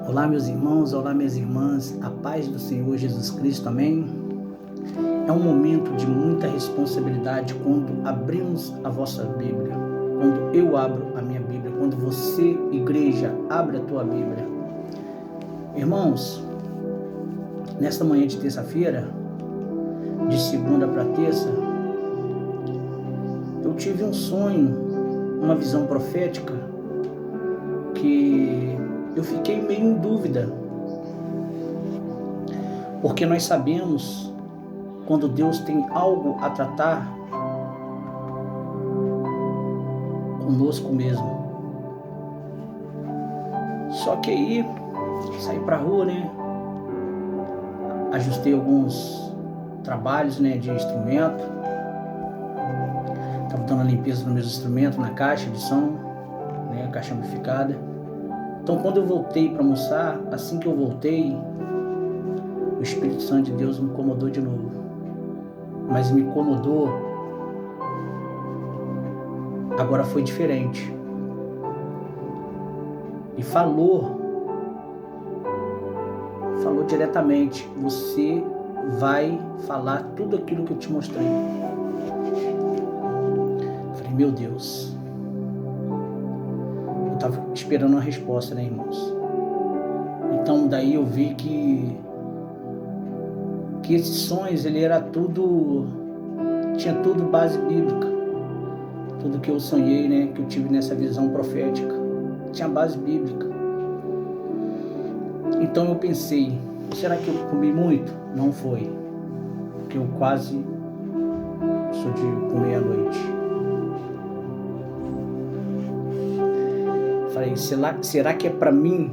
Olá, meus irmãos, olá, minhas irmãs, a paz do Senhor Jesus Cristo, amém? É um momento de muita responsabilidade quando abrimos a vossa Bíblia, quando eu abro a minha Bíblia, quando você, igreja, abre a tua Bíblia. Irmãos, nesta manhã de terça-feira, de segunda para terça, eu tive um sonho, uma visão profética, que eu fiquei meio em dúvida, porque nós sabemos quando Deus tem algo a tratar conosco mesmo. Só que aí saí pra rua, né? Ajustei alguns trabalhos, né, de instrumento. Tava dando a limpeza nos meus instrumentos, na caixa de som, né, a caixa amplificada. Então quando eu voltei para almoçar, assim que eu voltei, o Espírito Santo de Deus me incomodou de novo. Mas me incomodou, agora foi diferente. E falou diretamente: você vai falar tudo aquilo que eu te mostrei. Falei, meu Deus. Eu estava esperando uma resposta, né, irmãos? Então daí eu vi que esses sonhos, ele era tudo, tinha tudo base bíblica. Tudo que eu sonhei, né, que eu tive nessa visão profética, tinha base bíblica. Então eu pensei, será que eu comi muito? Não foi, porque eu quase sou de comer à noite. Falei, será que é para mim?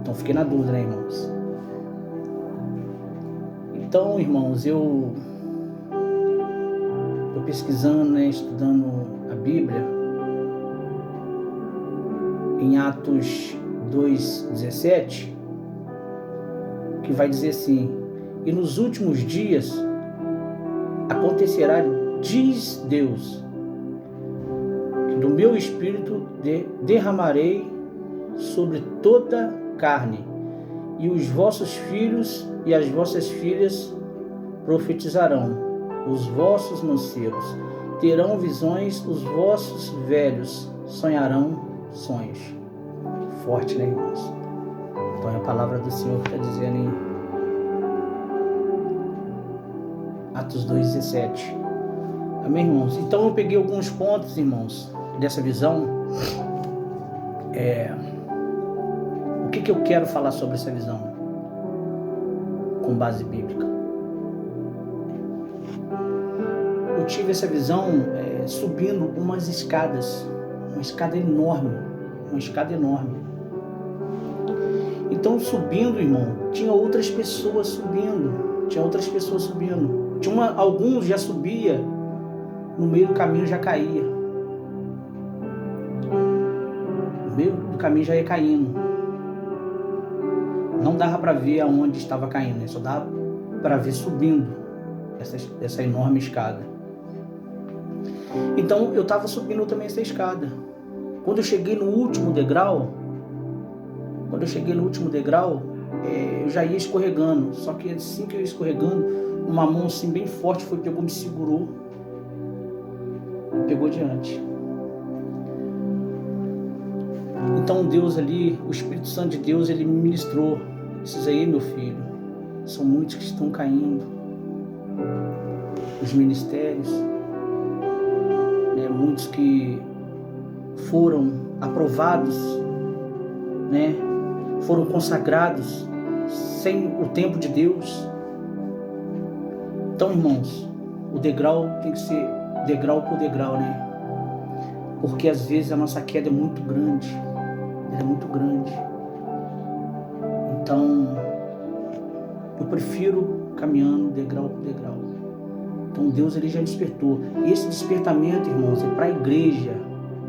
Então fiquei na dúvida, né, irmãos? Então, irmãos, eu pesquisando, né, estudando a Bíblia, em Atos 2:17, que vai dizer assim: e nos últimos dias acontecerá, diz Deus, que do meu espírito derramarei sobre toda carne, e os vossos filhos e as vossas filhas profetizarão, os vossos mancebos terão visões, os vossos velhos sonharão sonhos. Forte, né, irmãos? Então é a palavra do Senhor que está dizendo em Atos 2:17. Amém, irmãos? Então eu peguei alguns pontos, irmãos, dessa visão. O que eu quero falar sobre essa visão com base bíblica? Eu tive essa visão subindo umas escadas, uma escada enorme. Então subindo, irmão, tinha outras pessoas subindo. Alguns já subia, no meio do caminho já caía. No meio do caminho já ia caindo. Não dava para ver aonde estava caindo, só dava para ver subindo essa enorme escada. Então eu estava subindo também essa escada. Quando eu cheguei no último degrau, eu já ia escorregando. Só que assim que eu ia escorregando, uma mão assim bem forte pegou, me segurou e pegou diante. Então Deus ali, o Espírito Santo de Deus, ele me ministrou: esses aí, meu filho, são muitos que estão caindo. Os ministérios, né, muitos que foram aprovados, né, foram consagrados sem o tempo de Deus. Então, irmãos, o degrau tem que ser degrau por degrau, né? Porque às vezes a nossa queda é muito grande. Então, eu prefiro caminhando degrau por degrau. Então Deus, ele já despertou. E esse despertamento, irmãos, é para a igreja,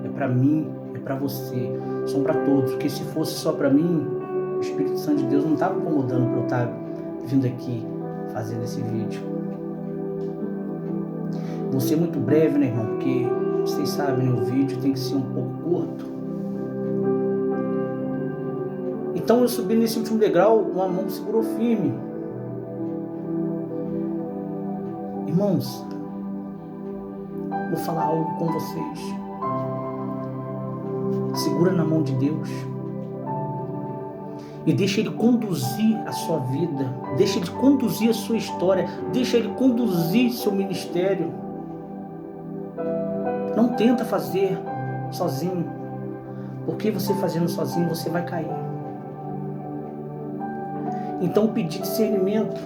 é para mim, é para você, são para todos. Porque se fosse só para mim, o Espírito Santo de Deus não estava incomodando para eu estar vindo aqui fazendo esse vídeo. Vou ser muito breve, né, irmão? Porque vocês sabem, né, o vídeo tem que ser um pouco curto. Então eu subi nesse último degrau, uma mão segurou firme. Irmãos, vou falar algo com vocês. Segura na mão de Deus e deixa Ele conduzir a sua vida, deixa Ele conduzir a sua história, deixa Ele conduzir seu ministério. Não tenta fazer sozinho, porque você fazendo sozinho você vai cair. Então eu pedi discernimento,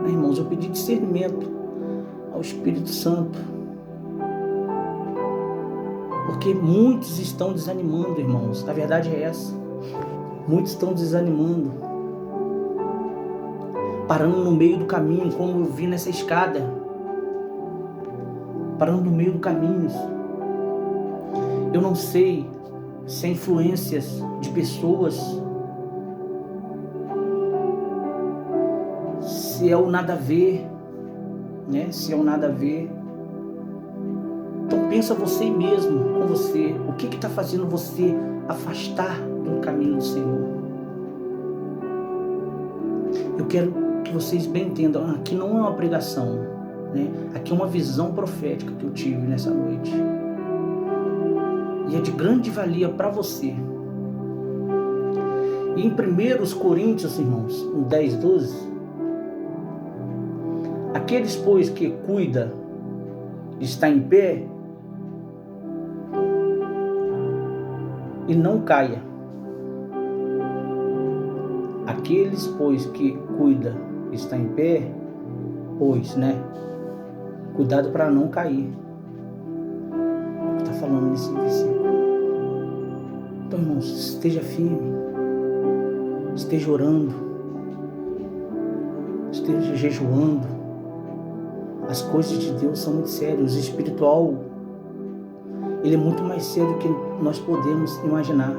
irmãos, eu pedi discernimento ao Espírito Santo, porque muitos estão desanimando, irmãos. A verdade é essa. Muitos estão desanimando, parando no meio do caminho, como eu vi nessa escada, parando no meio do caminho. Eu não sei se é influências de pessoas, se é o nada a ver, né? Se é o nada a ver. Então pensa você mesmo com você, o que está fazendo você afastar do caminho do Senhor? Eu quero que vocês bem entendam, aqui não é uma pregação, né? Aqui é uma visão profética que eu tive nessa noite. E é de grande valia para você. E em 1 Coríntios, irmãos, no 10, 12, aqueles, pois, que cuida está em pé e não caia. Aqueles, pois, que cuida está em pé, pois, né? Cuidado para não cair. Está falando nesse versículo. Então, irmãos, esteja firme, esteja orando, esteja jejuando. As coisas de Deus são muito sérias. O espiritual, ele é muito mais sério do que nós podemos imaginar.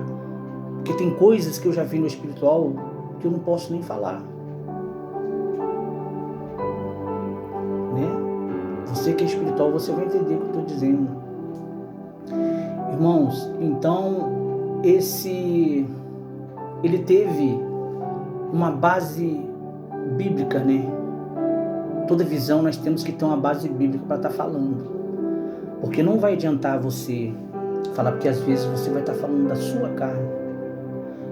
Porque tem coisas que eu já vi no espiritual que eu não posso nem falar, né? Você que é espiritual, você vai entender o que eu estou dizendo. Irmãos, então ele teve uma base bíblica, né? Toda visão nós temos que ter uma base bíblica para estar falando. Porque não vai adiantar você falar, porque às vezes você vai estar falando da sua carne.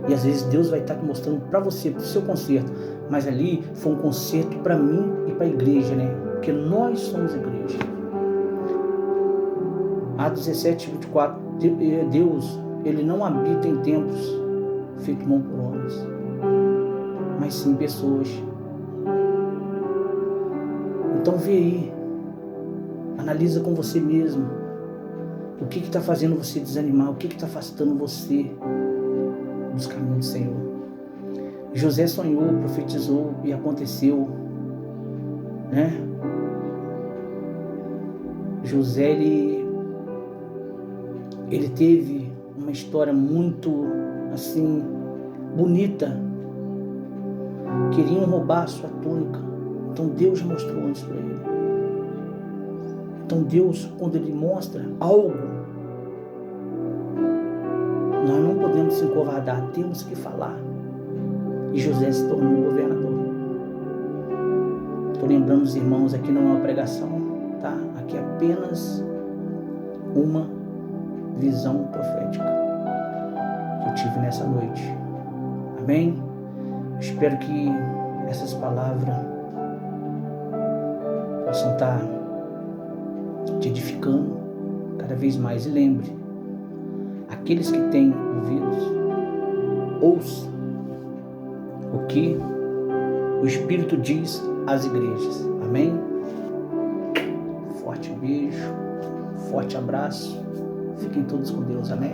E às vezes Deus vai estar mostrando para você, para o seu conserto. Mas ali foi um conserto para mim e para a igreja, né? Porque nós somos igreja. Atos 17, 24. Deus, Ele não habita em templos feitos mão por homens, mas sim pessoas. Então vê aí, analisa com você mesmo, o que está fazendo você desanimar, o que está afastando você dos caminhos do Senhor. José sonhou, profetizou e aconteceu, né? José, ele teve uma história muito, assim, bonita. Queriam roubar a sua túnica. Então Deus já mostrou antes para ele. Então Deus, quando Ele mostra algo, nós não podemos se encovardar, temos que falar. E José se tornou governador. Estou lembrando os irmãos, aqui não é uma pregação, tá? Aqui é apenas uma visão profética que eu tive nessa noite. Amém? Espero que essas palavras possam estar te edificando cada vez mais. E lembre, aqueles que têm ouvidos, ouçam o que o Espírito diz às igrejas. Amém? Forte beijo, forte abraço. Fiquem todos com Deus. Amém?